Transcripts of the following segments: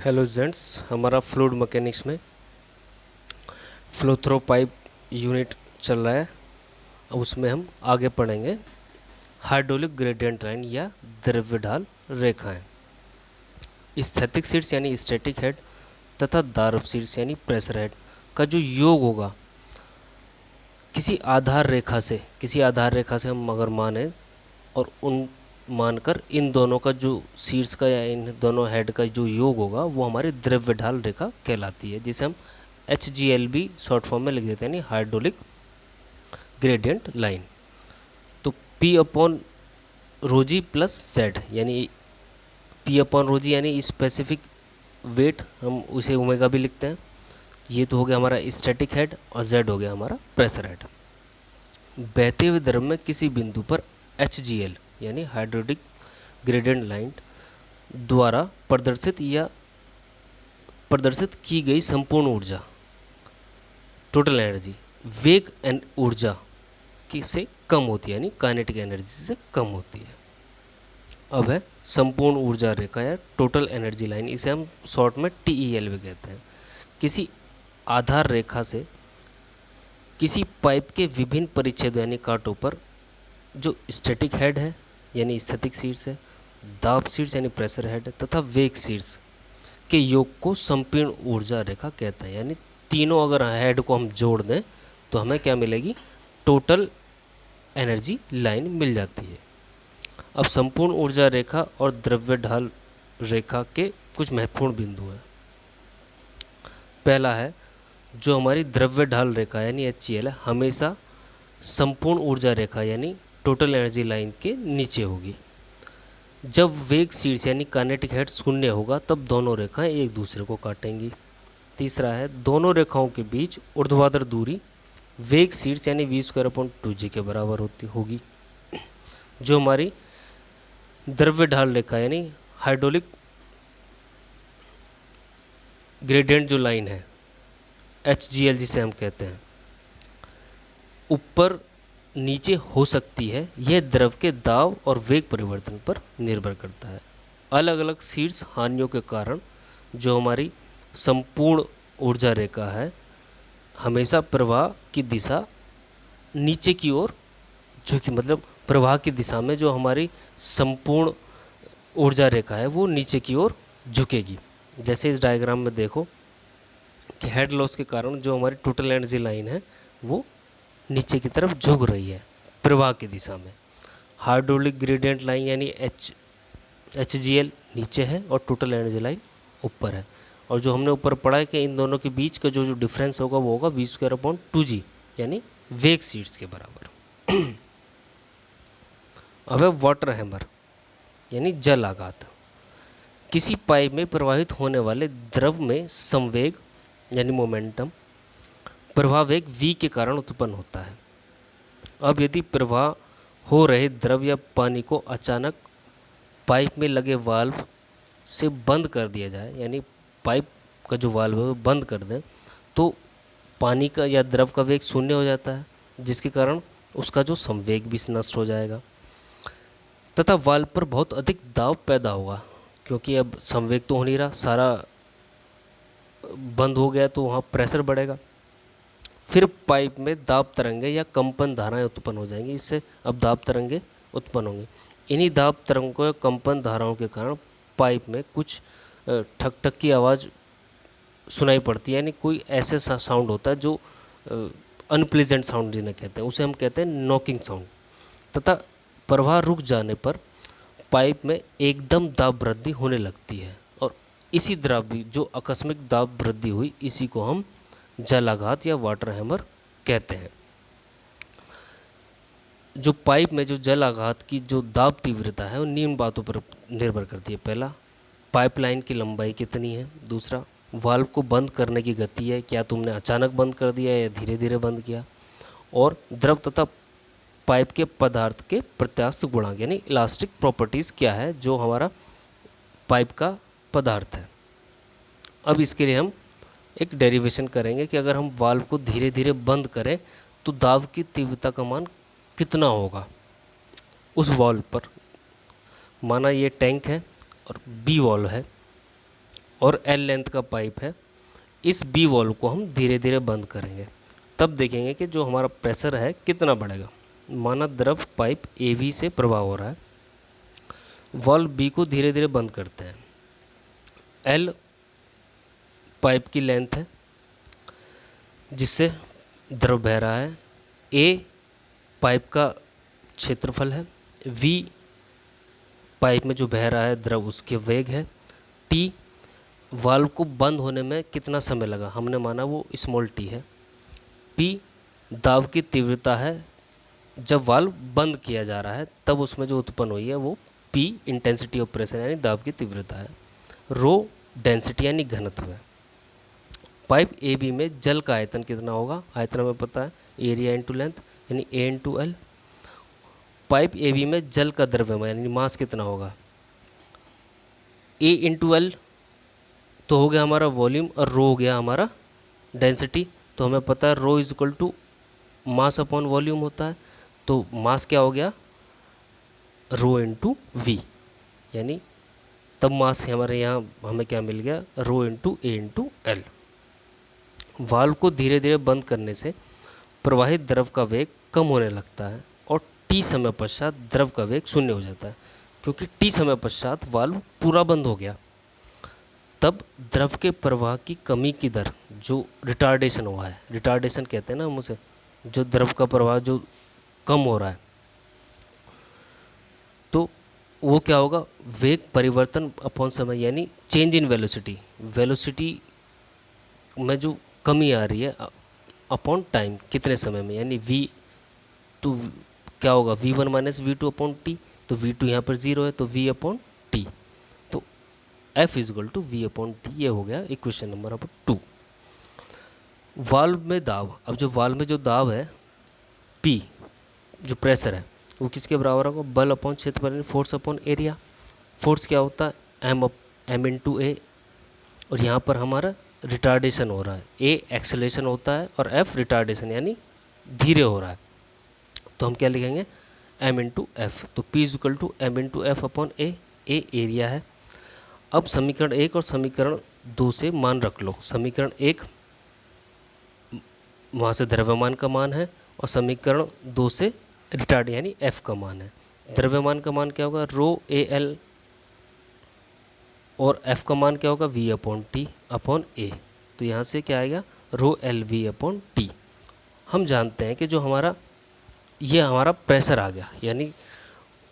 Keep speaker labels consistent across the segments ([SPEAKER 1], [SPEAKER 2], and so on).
[SPEAKER 1] Hello gents, हमारा fluid mechanics में flow through pipe unit चल रहा है। अब उसमें हम आगे पढ़ेंगे हाइड्रोलिक ग्रेडियंट लाइन या द्रव्य ढाल रेखाएं, स्थैतिक शीर्ष यानी स्टैटिक हेड तथा दाब शीर्ष यानी प्रेशर हेड का जो योग होगा किसी आधार रेखा से हम अगर माने और उन मानकर इन दोनों का जो शीर्ष का या इन दोनों हेड का जो योग होगा वो हमारी द्रव्य ढाल रेखा कहलाती है, जिसे हम HGLB शॉर्ट फॉर्म में लिख देते हैं, यानी हाइड्रोलिक ग्रेडियंट लाइन। तो P अपॉन रोजी प्लस Z, यानी P अपॉन रोजी यानी स्पेसिफिक वेट, हम उसे ओमेगा भी लिखते हैं। ये तो हो गया हमारा स्टैटिक हेड और Z हो गया हमारा प्रेशर हेड। बहते हुए द्रव में किसी बिंदु पर HGL यानी हाइड्रोलिक ग्रेडियंट लाइन द्वारा प्रदर्शित की गई संपूर्ण ऊर्जा, टोटल एनर्जी, वेग ऊर्जा की से कम होती है, यानी काइनेटिक एनर्जी से कम होती है। अब है संपूर्ण ऊर्जा रेखा या टोटल एनर्जी लाइन, इसे हम शॉर्ट में TEL भी कहते हैं। किसी आधार रेखा से किसी पाइप के विभिन्न परिच्छेदों यानी कांटों पर जो स्टैटिक हेड है यानी स्थैतिक शीर्ष है, दाब शीर्ष यानी प्रेशर हेड तथा वेग शीर्ष के योग को संपूर्ण ऊर्जा रेखा कहते हैं। यानी तीनों अगर हेड को हम जोड़ दें तो हमें क्या मिलेगी, टोटल एनर्जी लाइन मिल जाती है। अब संपूर्ण ऊर्जा रेखा और द्रव्य ढाल रेखा के कुछ महत्वपूर्ण बिंदु हैं। पहला है, जो हमारी द्रव्य ढाल रेखा यानी HCl है, हमेशा संपूर्ण ऊर्जा रेखा यानी टोटल एनर्जी लाइन के नीचे होगी। जब वेग शीर्ष यानी काइनेटिक हेड शून्य होगा तब दोनों रेखाएं एक दूसरे को काटेंगी। तीसरा है, दोनों रेखाओं के बीच ऊर्ध्वाधर दूरी वेग शीर्ष यानी v²/2g के बराबर होगी। जो हमारी द्रव्य ढाल रेखा यानी हाइड्रोलिक ग्रेडियंट जो लाइन है HGL जिसे हम कहते हैं, ऊपर नीचे हो सकती है, यह द्रव के दाब और वेग परिवर्तन पर निर्भर करता है। अलग अलग शीर्ष हानियों के कारण जो हमारी संपूर्ण ऊर्जा रेखा है हमेशा प्रवाह की दिशा नीचे की ओर झुकी, मतलब प्रवाह की दिशा में जो हमारी संपूर्ण ऊर्जा रेखा है वो नीचे की ओर झुकेगी। जैसे इस डायग्राम में देखो कि हेड लॉस के कारण जो हमारी टोटल एनर्जी लाइन है वो नीचे की तरफ झुक रही है प्रवाह की दिशा में। हाइड्रोलिक ग्रेडियंट लाइन यानी HGL नीचे है और टोटल एनर्जी लाइन ऊपर है। और जो हमने ऊपर पढ़ा है कि इन दोनों के बीच का जो डिफरेंस होगा वो होगा v²/2g यानी वेग शीर्ष के बराबर। अब है वाटर हैमर यानी जल आघात। किसी पाइप में प्रवाहित होने वाले द्रव में संवेग यानी मोमेंटम प्रवाह वेग v के कारण उत्पन्न होता है। अब यदि प्रवाह हो रहे द्रव या पानी को अचानक पाइप में लगे वाल्व से बंद कर दिया जाए, यानी पाइप का जो वाल्व है वो बंद कर दें, तो पानी का या द्रव का वेग शून्य हो जाता है, जिसके कारण उसका जो संवेग भी नष्ट हो जाएगा तथा वाल्व पर बहुत अधिक दाब पैदा होगा, क्योंकि अब संवेग तो हो नहीं रहा, सारा बंद हो गया, तो वहाँ प्रेशर बढ़ेगा। फिर पाइप में दाब तरंगे या कंपन धाराएं उत्पन्न हो जाएंगी, इससे अब दाब तरंगे उत्पन्न होंगी। इन्हीं दाब तरंगों या कंपन धाराओं के कारण पाइप में कुछ ठक ठक की आवाज़ सुनाई पड़ती है, यानी कोई ऐसे साउंड होता है जो अनप्लीजेंट साउंड जिन्हें कहते हैं, उसे हम कहते हैं नॉकिंग साउंड। तथा प्रवाह रुक जाने पर पाइप में एकदम दाब वृद्धि होने लगती है, और इसी द्रव्य जो आकस्मिक दाब वृद्धि हुई इसी को हम जलाघात या वाटर हैमर कहते हैं। जो पाइप में जो जल आघात की जो दाब तीव्रता है वो निम्न बातों पर निर्भर करती है। पहला, पाइपलाइन की लंबाई कितनी है। दूसरा, वाल्व को बंद करने की गति है, क्या तुमने अचानक बंद कर दिया या धीरे धीरे बंद किया। और द्रव तथा पाइप के पदार्थ के प्रत्यास्थ गुणांक यानी इलास्टिक प्रॉपर्टीज़ क्या है जो हमारा पाइप का पदार्थ है। अब इसके लिए हम एक डेरिवेशन करेंगे कि अगर हम वाल्व को धीरे धीरे बंद करें तो दाब की तीव्रता का मान कितना होगा उस वाल्व पर। माना ये टैंक है और बी वाल्व है और एल लेंथ का पाइप है, इस बी वॉल्व को हम धीरे धीरे बंद करेंगे, तब देखेंगे कि जो हमारा प्रेशर है कितना बढ़ेगा। माना द्रव पाइप ए वी से प्रवाह हो रहा है, वॉल्व बी को धीरे धीरे बंद करते हैं। एल पाइप की लेंथ है जिससे द्रव बह रहा है, ए पाइप का क्षेत्रफल है, वी पाइप में जो बह रहा है द्रव उसके वेग है, टी वाल्व को बंद होने में कितना समय लगा, हमने माना वो स्मॉल टी है, पी दाब की तीव्रता है जब वाल्व बंद किया जा रहा है तब उसमें जो उत्पन्न हुई है वो पी इंटेंसिटी ऑफ प्रेशर यानी दाब की तीव्रता है, रो डेंसिटी यानी घनत्व है। पाइप ए बी में जल का आयतन कितना होगा, आयतन हमें पता है एरिया इंटू लेंथ यानी A into L. Pipe A B में जल का द्रव्यमान यानी मास कितना होगा, ए इंटू एल तो हो गया हमारा वॉल्यूम और रो हो गया हमारा डेंसिटी। तो हमें पता है rho is equal to mass upon volume होता है, तो मास क्या हो गया रो इंटू वी, यानी तब मास हमारे यहाँ हमें क्या मिल गया रो इंटू ए इंटू एल। वाल्व को धीरे धीरे बंद करने से प्रवाहित द्रव का वेग कम होने लगता है और टी समय पश्चात द्रव का वेग शून्य हो जाता है, क्योंकि टी समय पश्चात वाल्व पूरा बंद हो गया। तब द्रव के प्रवाह की कमी की दर जो रिटार्डेशन हुआ है, रिटार्डेशन कहते हैं ना हम उसे, जो द्रव का प्रवाह जो कम हो रहा है, तो वो क्या होगा वेग परिवर्तन अपॉन समय यानी चेंज इन वेलोसिटी, वेलोसिटी में जो कमी आ रही है अपॉन टाइम कितने समय में, यानी वी टू क्या होगा V one minus V two upon T, तो वी टू यहाँ पर ज़ीरो है तो वी अपॉन टी, तो F is equal to V upon T, ये हो गया इक्वेशन नंबर अब 2। वाल्व में दाब, अब जो वाल्व में जो दाब है पी जो प्रेशर है वो किसके बराबर होगा, बल अपॉन क्षेत्रफल यानी फोर्स अपॉन एरिया। फोर्स क्या होता है एम इंटू ए, और यहाँ पर हमारा रिटार्डेशन हो रहा है, ए एक्सेलेरेशन होता है और एफ रिटार्डेशन यानी धीरे हो रहा है, तो हम क्या लिखेंगे एम इंटू एफ, तो P is equal to M into F upon A, A area है। अब समीकरण 1 और समीकरण 2 से मान रख लो, समीकरण 1 वहाँ से द्रव्यमान का मान है और समीकरण 2 से रिटार्ड यानी एफ का मान है। द्रव्यमान का मान क्या होगा रो ए एल और एफ का मान क्या होगा वी अपॉन टी अपॉन ए, तो यहाँ से क्या आएगा रो एल वी अपॉन टी। हम जानते हैं कि जो हमारा ये हमारा प्रेशर आ गया, यानी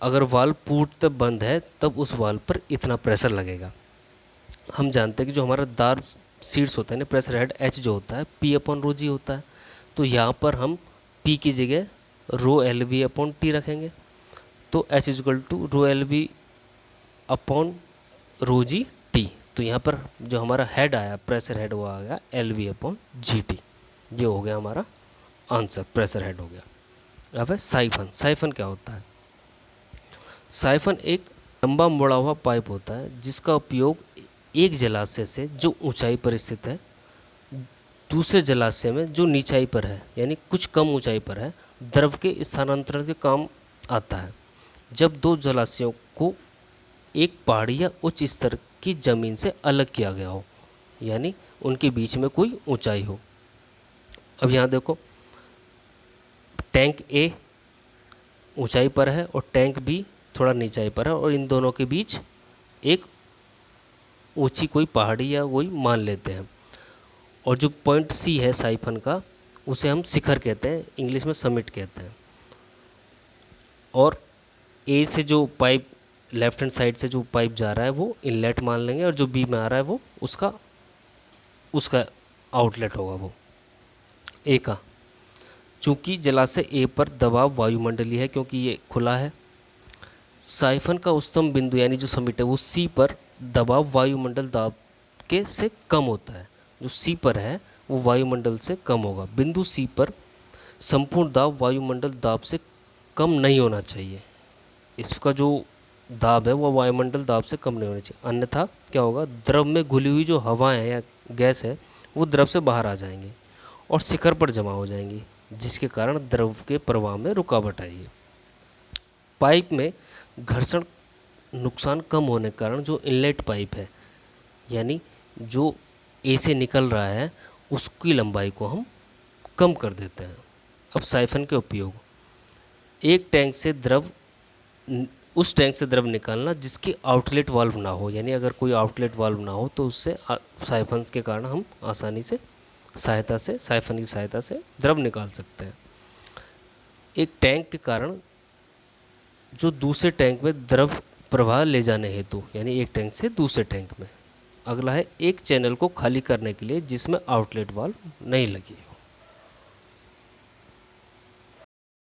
[SPEAKER 1] अगर वाल्व पूर्णतः बंद है तब उस वाल्व पर इतना प्रेशर लगेगा। हम जानते हैं कि जो हमारा दाब सीट्स होता है ना प्रेशर हेड एच जो होता है पी अपॉन रो जी होता है, तो यहाँ पर हम पी की जगह rho L V upon T रखेंगे, तो H is equal to rho L V upon rho G T, तो यहाँ पर जो हमारा हेड आया प्रेशर हेड वो आ गया L V upon G T, ये हो गया हमारा आंसर, प्रेशर हेड हो गया। अब है साइफन। साइफन क्या होता है, साइफन एक लंबा मुड़ा हुआ पाइप होता है जिसका उपयोग एक जलाशय से जो ऊंचाई पर स्थित है दूसरे जलाशय में जो नीचाई पर है यानी कुछ कम ऊंचाई पर है द्रव के स्थानांतरण के काम आता है। जब दो जलाशयों को एक पहाड़ी या उच्च स्तर की ज़मीन से अलग किया गया हो, यानी उनके बीच में कोई ऊंचाई हो। अब यहाँ देखो टैंक ए ऊंचाई पर है और टैंक बी थोड़ा नीचाई पर है और इन दोनों के बीच एक ऊंची कोई पहाड़ी या कोई मान लेते हैं, और जो पॉइंट सी है साइफन का उसे हम शिखर कहते हैं, इंग्लिश में समिट कहते हैं। और ए से जो पाइप लेफ्ट हैंड साइड से जो पाइप जा रहा है वो इनलेट मान लेंगे और जो बी में आ रहा है वो उसका आउटलेट होगा वो ए का। चूँकि जलाशय ए पर दबाव वायुमंडलीय है क्योंकि ये खुला है, साइफन का उच्चतम बिंदु यानी जो समिट है वो सी पर दबाव वायुमंडल दाब के से कम होता है, जो सी पर है वो वायुमंडल से कम होगा। बिंदु सी पर संपूर्ण दाब वायुमंडल दाब से कम नहीं होना चाहिए, इसका जो दाब है वो वायुमंडल दाब से कम नहीं होना चाहिए, अन्यथा क्या होगा द्रव में घुली हुई जो हवा है या गैस है वो द्रव से बाहर आ जाएंगे और शिखर पर जमा हो जाएंगी, जिसके कारण द्रव के प्रवाह में रुकावट आएगी। पाइप में घर्षण नुकसान कम होने के कारण जो इनलेट पाइप है यानी जो ए से निकल रहा है उसकी लंबाई को हम कम कर देते हैं। अब साइफन के उपयोग, एक टैंक से द्रव, उस टैंक से द्रव निकालना जिसकी आउटलेट वाल्व ना हो, यानी अगर कोई आउटलेट वाल्व ना हो तो उससे साइफन के कारण हम आसानी से साइफन की सहायता से द्रव निकाल सकते हैं। एक टैंक के कारण जो दूसरे टैंक में द्रव प्रवाह ले जाने हेतु, यानी एक टैंक से दूसरे टैंक में। अगला है एक चैनल को खाली करने के लिए जिसमें आउटलेट वाल्व नहीं लगी।